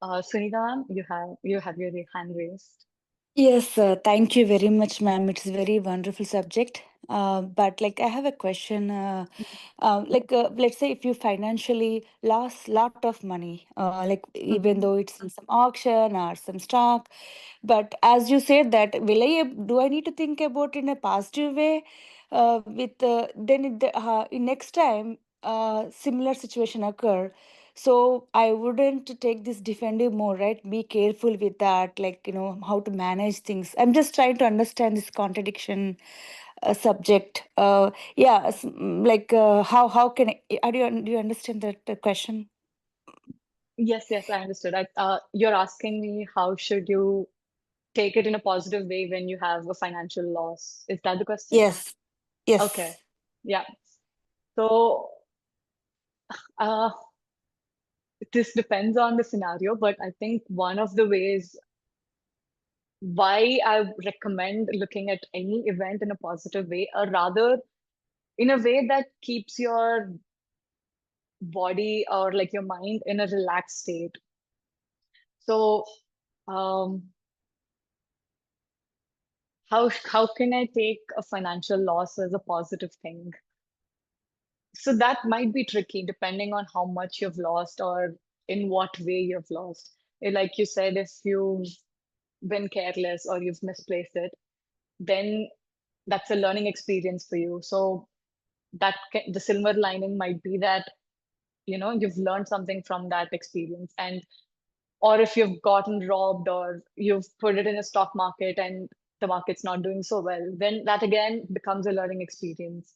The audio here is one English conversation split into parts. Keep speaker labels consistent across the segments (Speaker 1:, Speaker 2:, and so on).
Speaker 1: Sunita ma'am, you have your hand raised.
Speaker 2: Yes, thank you very much, ma'am. It's a very wonderful subject. But like, I have a question. Let's say if you financially lost lot of money, like even
Speaker 1: Mhm.
Speaker 2: though it's in some auction or some stock, but as you said that, do I need to think about in a positive way? With then in next time, similar situation occur, so I wouldn't take this defensive mode, right? Be careful with that, like, how to manage things. I'm just trying to understand this contradiction subject. Yeah, how can do you understand that question?
Speaker 1: Yes, yes, I understood. You're asking me how should you take it in a positive way when you have a financial loss? Is that the question?
Speaker 2: Yes,
Speaker 1: Okay.
Speaker 2: yes,
Speaker 1: Yeah. So, uh, this depends on the scenario, but I think one of the ways why I recommend looking at any event in a positive way, or rather in a way that keeps your body or like your mind in a relaxed state. So, um, how can I take a financial loss as a positive thing? So that might be tricky depending on how much you've lost or in what way you've lost. Like you said, if you've been careless or you've misplaced it, then that's a learning experience for you. So the silver lining might be that you've learned something from that experience, and or if you've gotten robbed or you've put it in a stock market and the market's not doing so well, then that again becomes a learning experience.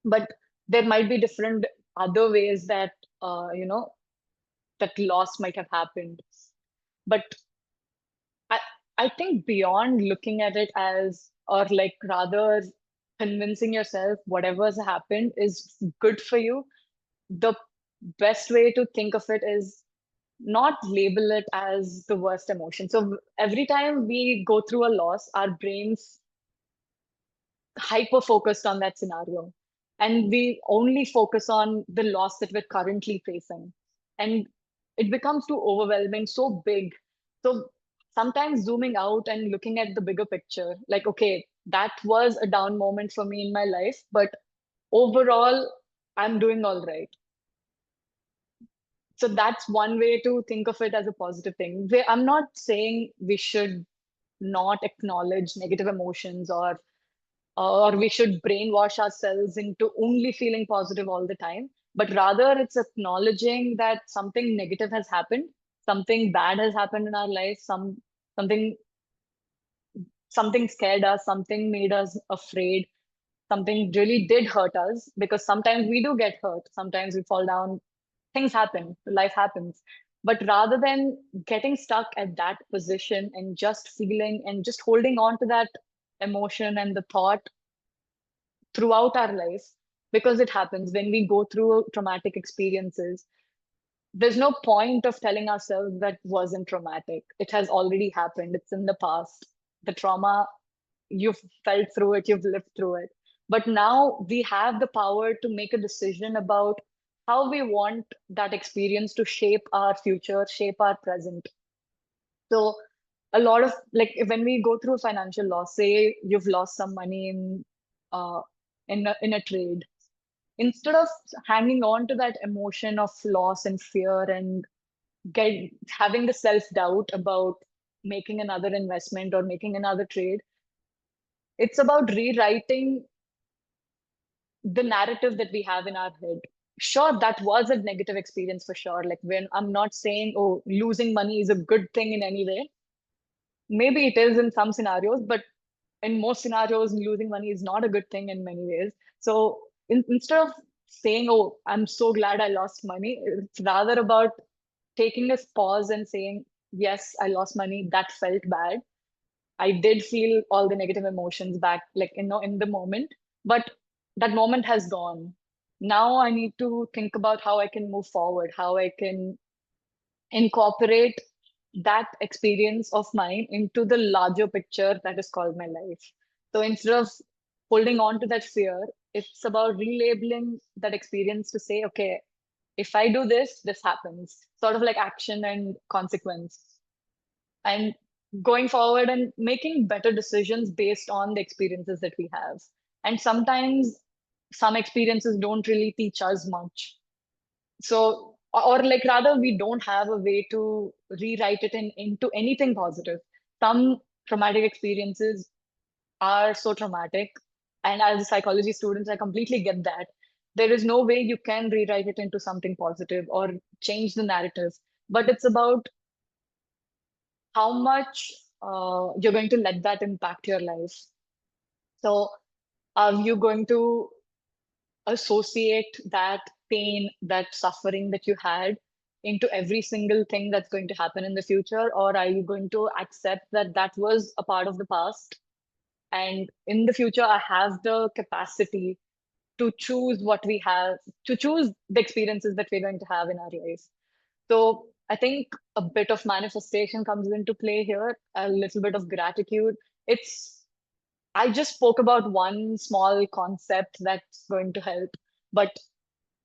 Speaker 1: But there might be different other ways that that loss might have happened. But I I think beyond looking at it as, or like rather convincing yourself whatever's happened is good for you, the best way to think of it is not label it as the worst emotion. So every time we go through a loss, our brains hyper focused on that scenario. And we only focus on the loss that we're currently facing. And it becomes too overwhelming, so big. So sometimes zooming out and looking at the bigger picture, like, okay, that was a down moment for me in my life, but overall, I'm doing all right. So that's one way to think of it as a positive thing. I'm not saying we should not acknowledge negative emotions, or we should brainwash ourselves into only feeling positive all the time, but rather it's acknowledging that something negative has happened, something bad has happened in our life, something something scared us, something made us afraid, something really did hurt us, because sometimes we do get hurt, sometimes we fall down, things happen, life happens. But rather than getting stuck at that position and just feeling and just holding on to that emotion and the thought throughout our life, because it happens when we go through traumatic experiences, there's no point of telling ourselves that wasn't traumatic. It has already happened, it's in the past. The trauma, you've felt through it, you've lived through it. But now we have the power to make a decision about how we want that experience to shape our future, shape our present. So a lot of, like, when we go through financial loss, say you've lost some money uh in a trade, instead of hanging on to that emotion of loss and fear and get having the self-doubt about making another investment or making another trade, it's about rewriting the narrative that we have in our head. Sure, that was a negative experience for sure. Like, when I'm not saying, oh, losing money is a good thing in any way. Maybe it is in some scenarios, but in most scenarios, losing money is not a good thing in many ways. So instead of saying, oh, I'm so glad I lost money, it's rather about taking a pause and saying, yes, I lost money. That felt bad. I did feel all the negative emotions back, like, in the moment, but that moment has gone. Now I need to think about how I can move forward, how I can incorporate that experience of mine into the larger picture that is called my life. So instead of holding on to that fear, it's about relabeling that experience to say, okay, if I do this, this happens. Sort of like action and consequence. And going forward and making better decisions based on the experiences that we have. And sometimes some experiences don't really teach us much. So, or like rather, we don't have a way to rewrite it into anything positive. Some traumatic experiences are so traumatic. And as a psychology students, I completely get that. There is no way you can rewrite it into something positive or change the narrative. But it's about how much you're going to let that impact your life. So, are you going to associate that pain, that suffering that you had into every single thing that's going to happen in the future? Or are you going to accept that that was a part of the past? And in the future, I have the capacity to choose what we have, to choose the experiences that we're going to have in our life. So I think a bit of manifestation comes into play here, a little bit of gratitude. It's, I just spoke about one small concept that's going to help. But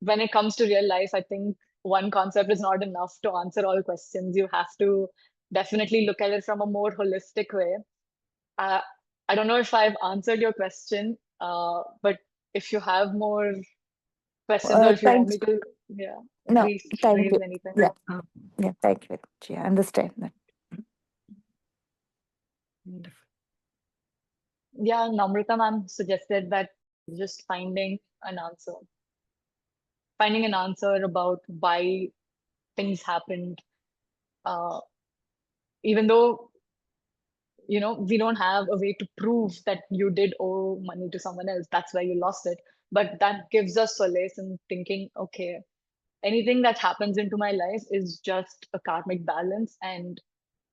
Speaker 1: when it comes to real life, I think one concept is not enough to answer all questions. You have to definitely look at it from a more holistic way. Uh, I don't know if I've answered your question, but if you have more questions or if you want
Speaker 2: Thanks.
Speaker 1: me to, yeah,
Speaker 2: No, thank
Speaker 1: rephrase
Speaker 2: you.
Speaker 1: anything.
Speaker 2: Yeah, yeah, thank you very much. Yeah, I understand that.
Speaker 3: Wonderful.
Speaker 1: Yeah, Namrata ma'am suggested that just finding an answer about why things happened, uh, even though we don't have a way to prove that you did owe money to someone else. That's why you lost it. But that gives us solace in thinking, okay, anything that happens into my life is just a karmic balance, and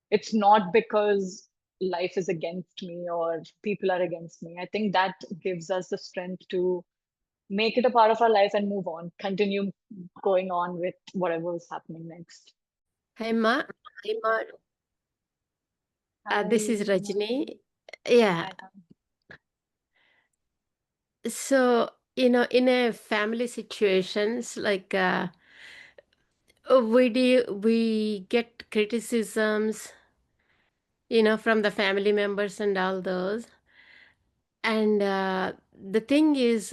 Speaker 1: it's not because life is against me or people are against me. I think that gives us the strength to make it a part of our life and move on, continue going on with whatever is happening next.
Speaker 3: Hi, Ma. This
Speaker 1: Hi.
Speaker 3: is Rajni. Yeah.
Speaker 1: Hi, ma'am.
Speaker 3: So, in a family situations, like we get criticisms, from the family members and all those. And the thing is,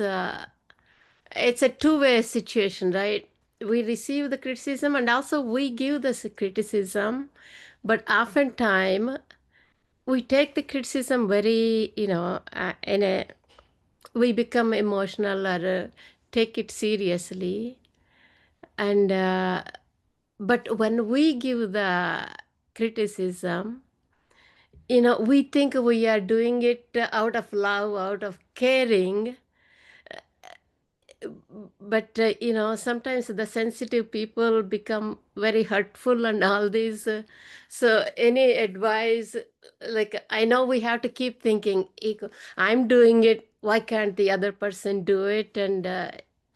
Speaker 3: it's a two-way situation, right? We receive the criticism and also we give the criticism, but oftentimes we take the criticism very, in a we become emotional or take it seriously. And but when we give the criticism, we think we are doing it out of love, out of caring. But sometimes the sensitive people become very hurtful and all these. So any advice, like, I know we have to keep thinking, I'm doing it, why can't the other person do it? And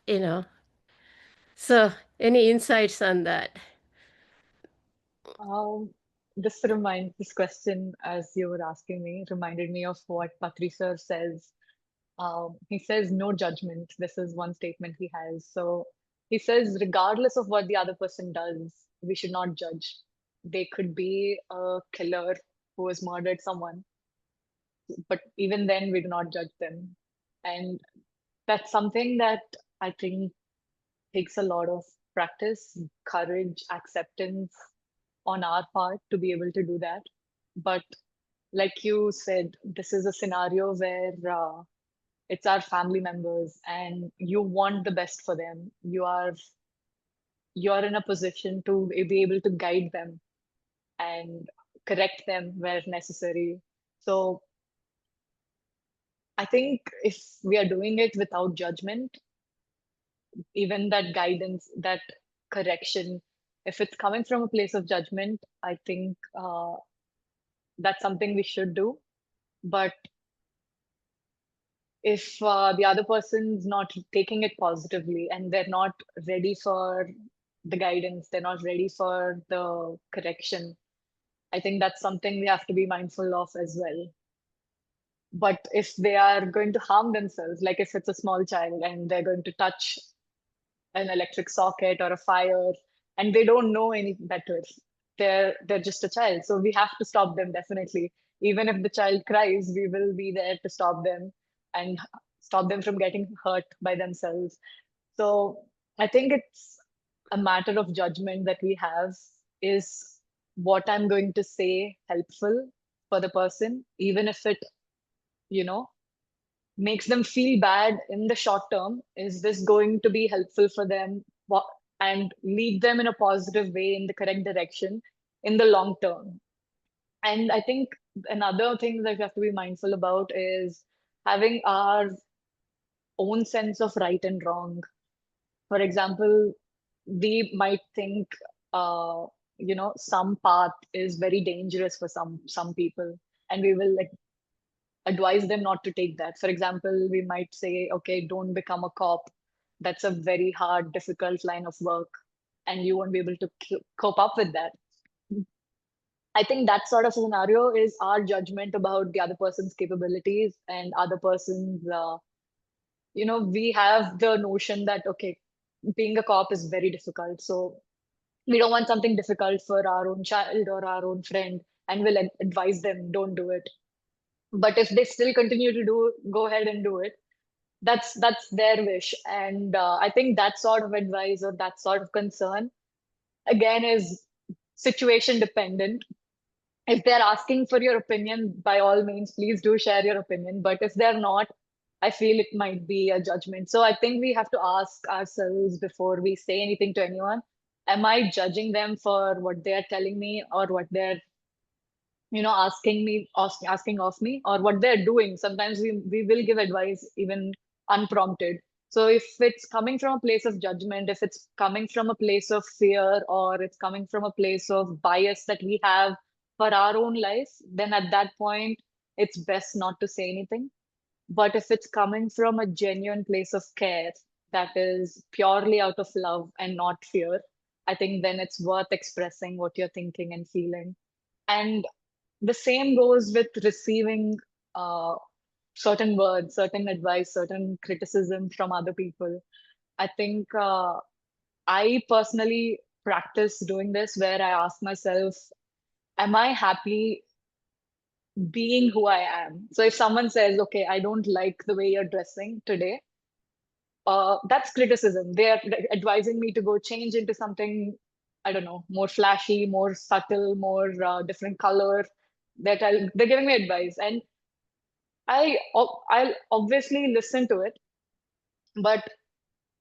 Speaker 3: you know so any insights on that?
Speaker 1: This question, as you were asking me, reminded me of what Patri sir says. He says, no judgment. This is one statement he has. So he says, regardless of what the other person does, we should not judge. They could be a killer who has murdered someone, but even then, we do not judge them. And that's something that I think takes a lot of practice, courage, acceptance on our part to be able to do that. But like you said, this is a scenario where it's our family members and you want the best for them. You're in a position to be able to guide them and correct them where necessary. So I think if we are doing it without judgment, even that guidance, that correction, if it's coming from a place of judgment, I think that's something we should do. But if the other person's not taking it positively and they're not ready for the guidance, they're not ready for the correction, I think that's something we have to be mindful of as well. But if they are going to harm themselves, like if it's a small child and they're going to touch an electric socket or a fire, and they don't know any better. They're just a child. So we have to stop them definitely. Even if the child cries, we will be there to stop them and stop them from getting hurt by themselves. So I think it's a matter of judgment that we have. Is what I'm going to say helpful for the person, even if it, you know, makes them feel bad in the short term? Is this going to be helpful for them and lead them in a positive way in the correct direction in the long term? And I think another thing that we have to be mindful about is having our own sense of right and wrong. For example, we might think, uh, some path is very dangerous for some people, and we will like advise them not to take that. For example, we might say, okay, don't become a cop. That's a very hard, difficult line of work, and you won't be able to cope up with that. I think that sort of scenario is our judgment about the other person's capabilities and other person's, we have the notion that, okay, being a cop is very difficult. So we don't want something difficult for our own child or our own friend, and we'll advise them, don't do it. But if they still continue to go ahead and do it, that's their wish. And I think that sort of advice or that sort of concern, again, is situation dependent. If they're asking for your opinion, by all means, please do share your opinion. But if they're not, I feel it might be a judgment. So I think we have to ask ourselves before we say anything to anyone, am I judging them for what they're telling me or what they're, asking of me, or what they're doing? Sometimes we will give advice even unprompted. So if it's coming from a place of judgment, if it's coming from a place of fear, or it's coming from a place of bias that we have for our own life, then at that point it's best not to say anything. But if it's coming from a genuine place of care, that is purely out of love and not fear, I think then it's worth expressing what you're thinking and feeling. And the same goes with receiving uh, certain words, certain advice, certain criticism from other people. I think I personally practice doing this, where I ask myself, am I happy being who I am? So if someone says, okay, I don't like the way you're dressing today, that's criticism. They're advising me to go change into something, I don't know, more flashy, more subtle, more different color. They're giving me advice, and I'll obviously listen to it. But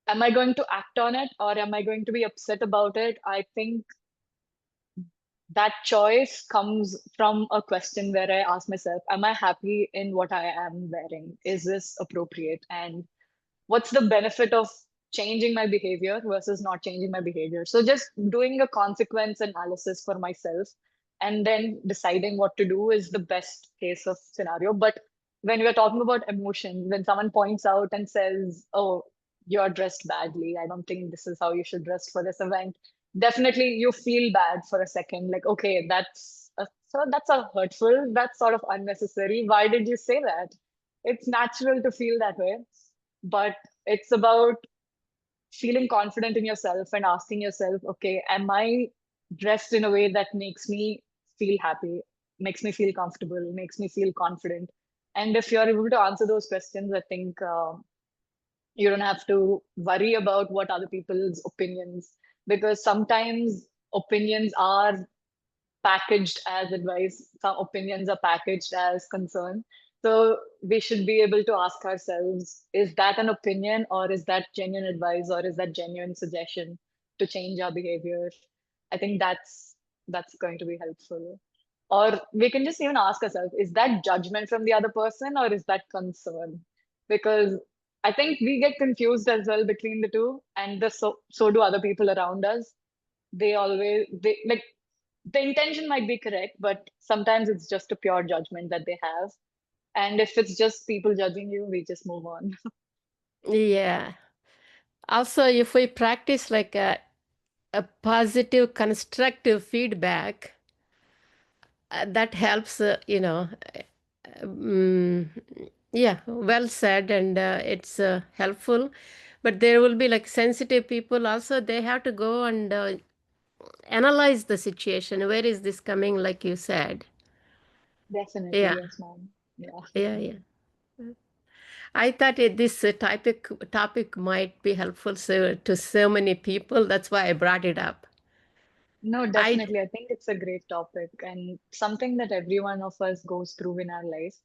Speaker 1: am I going to act on it, or am I going to be upset about it? I think that choice comes from a question where I ask myself, am I happy in what I am wearing? Is this appropriate? And what's the benefit of changing my behavior versus not changing my behavior? So just doing a consequence analysis for myself and then deciding what to do is the best case of scenario. But when we're talking about emotions, when someone points out and says, oh, you're dressed badly, I don't think this is how you should dress for this event, definitely you feel bad for a second, like, okay, that's a hurtful, that's sort of unnecessary, why did you say that? It's natural to feel that way. But it's about feeling confident in yourself and asking yourself, okay, am I dressed in a way that makes me feel happy, makes me feel comfortable, makes me feel confident? And if you're able to answer those questions, I think you don't have to worry about what other people's opinions, because sometimes opinions are packaged as advice, some opinions are packaged as concern. So we should be able to ask ourselves, is that an opinion, or is that genuine advice, or is that genuine suggestion to change our behavior? I think that's going to be helpful. Or we can just even ask ourselves, is that judgment from the other person, or is that concern? Because I think we get confused as well between the two, and so do other people around us. They like, the intention might be correct, but sometimes it's just a pure judgment that they have. And if it's just people judging you, we just move on.
Speaker 3: Yeah. Also, if we practice like a positive, constructive feedback, that helps, yeah, well said, and it's helpful. But there will be like sensitive people also, they have to go and analyze the situation. Where is this coming, like you said?
Speaker 1: Definitely,
Speaker 3: Yeah,
Speaker 1: yes, ma'am. Yeah.
Speaker 3: yeah, yeah. I thought this topic might be helpful to so many people. That's why I brought it up.
Speaker 1: No,
Speaker 3: I
Speaker 1: definitely. I think it's a great topic and something that every one of us goes through in our life.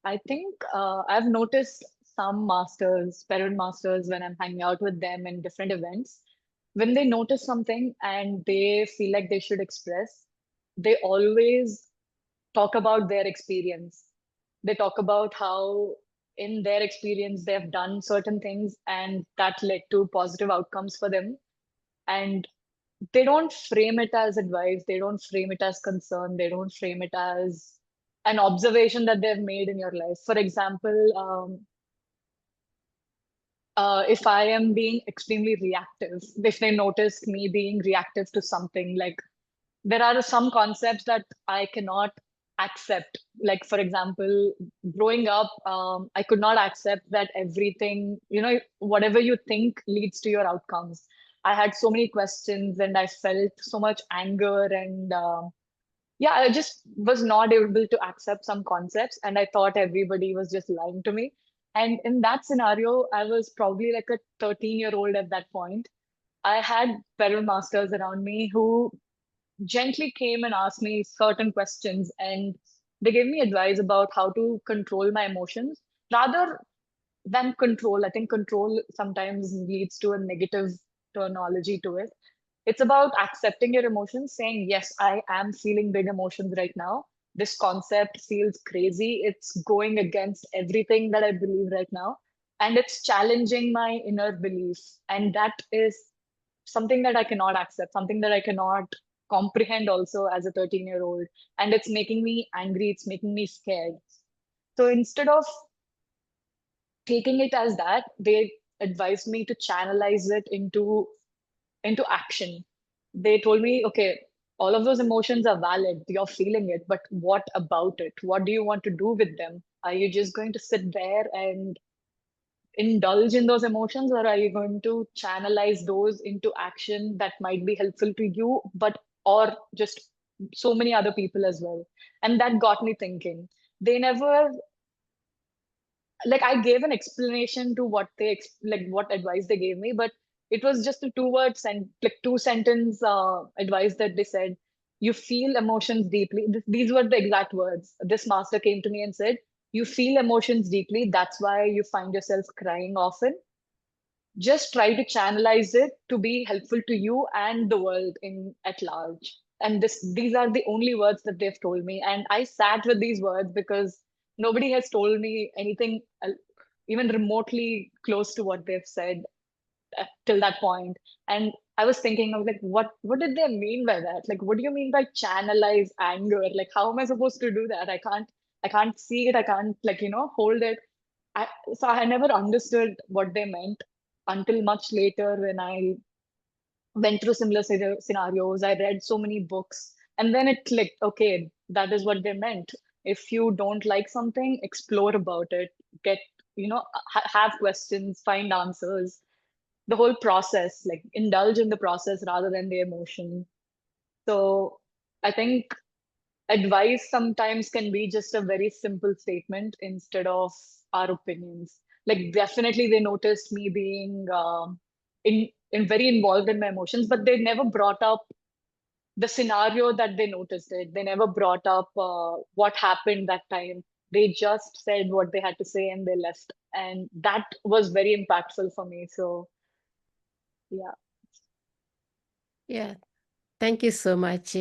Speaker 1: I think I've noticed some masters, parent masters, when I'm hanging out with them in different events, when they notice something and they feel like they should express, they always talk about their experience. They talk about how, in their experience, they've done certain things and that led to positive outcomes for them. And they don't frame it as advice, they don't frame it as concern, they don't frame it as an observation that they've made in your life. For example, if I am being extremely reactive, if they notice me being reactive to something, like there are some concepts that I cannot accept. Like, for example, growing up, I could not accept that everything, whatever you think leads to your outcomes. I had so many questions and I felt so much anger and yeah, I just was not able to accept some concepts and I thought everybody was just lying to me. And in that scenario, I was probably like a 13-year-old at that point. I had parallel masters around me who gently came and asked me certain questions and they gave me advice about how to control my emotions rather than control. I think control sometimes leads to a negative terminology to it. It's about accepting your emotions, saying, yes, I am feeling big emotions right now. This concept feels crazy. It's going against everything that I believe right now. And it's challenging my inner belief. And that is something that I cannot accept, something that I cannot comprehend also as a 13-year-old. And it's making me angry, it's making me scared. So instead of taking it as that, they advised me to channelize it into action. They told me, okay, all of those emotions are valid, you're feeling it, but what about it? What do you want to do with them? Are you just going to sit there and indulge in those emotions, or are you going to channelize those into action that might be helpful to you, but or just so many other people as well? And that got me thinking. They never, like, I gave an explanation to what like what advice they gave me, but it was just a two words and like two sentence advice that they said. You feel emotions deeply. These were the exact words. This master came to me and said, you feel emotions deeply. That's why you find yourself crying often. Just try to channelize it to be helpful to you and the world in at large. And these are the only words that they've told me, and I sat with these words because nobody has told me anything even remotely close to what they've said till that point. And I was thinking, I was like, what did they mean by that? Like, what do you mean by channelize anger? Like, how am I supposed to do that? I can't see it, I can't, like, hold it. So I never understood what they meant until much later when I went through similar scenarios. I read so many books, and then it clicked. Okay, that is what they meant. If you don't like something, explore about it. Get, have questions, find answers. The whole process, like indulge in the process rather than the emotion. So I think advice sometimes can be just a very simple statement instead of our opinions. Like definitely they noticed me being in very involved in my emotions, but they never brought up the scenario that they noticed it. They never brought up what happened that time. They just said what they had to say and they left. And that was very impactful for me. So yeah.
Speaker 3: Yeah, thank you so much.